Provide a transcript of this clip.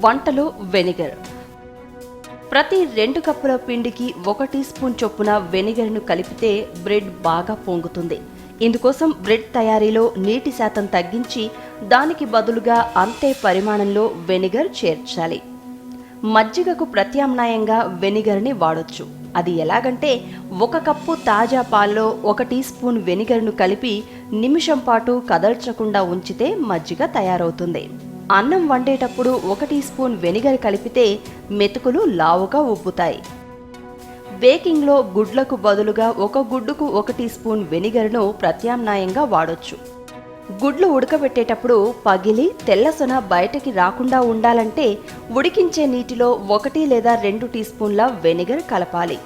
వంటలో వెనిగర్. ప్రతి 2 కప్పుల పిండికి 1 టీ స్పూన్ చొప్పున వెనిగర్ను కలిపితే బ్రెడ్ బాగా పొంగుతుంది. ఇందుకోసం బ్రెడ్ తయారీలో నీటి శాతం తగ్గించి దానికి బదులుగా అంతే పరిమాణంలో వెనిగర్ చేర్చాలి. మజ్జిగకు ప్రత్యామ్నాయంగా వెనిగర్ని వాడొచ్చు. అది ఎలాగంటే 1 కప్పు తాజా పాల్లో 1 టీ స్పూన్ వెనిగర్ను కలిపి నిమిషం పాటు కదల్చకుండా ఉంచితే మజ్జిగ తయారవుతుంది. అన్నం వండేటప్పుడు 1 టీ స్పూన్ వెనిగర్ కలిపితే మెతుకులు లావుగా ఉబ్బుతాయి. బేకింగ్లో గుడ్లకు బదులుగా 1 గుడ్డుకు 1 టీ స్పూన్ వెనిగర్ను ప్రత్యామ్నాయంగా వాడొచ్చు. గుడ్లు ఉడకబెట్టేటప్పుడు పగిలి తెల్లసొన బయటకి రాకుండా ఉండాలంటే ఉడికించే నీటిలో 1 లేదా 2 టీ స్పూన్ల వెనిగర్ కలపాలి.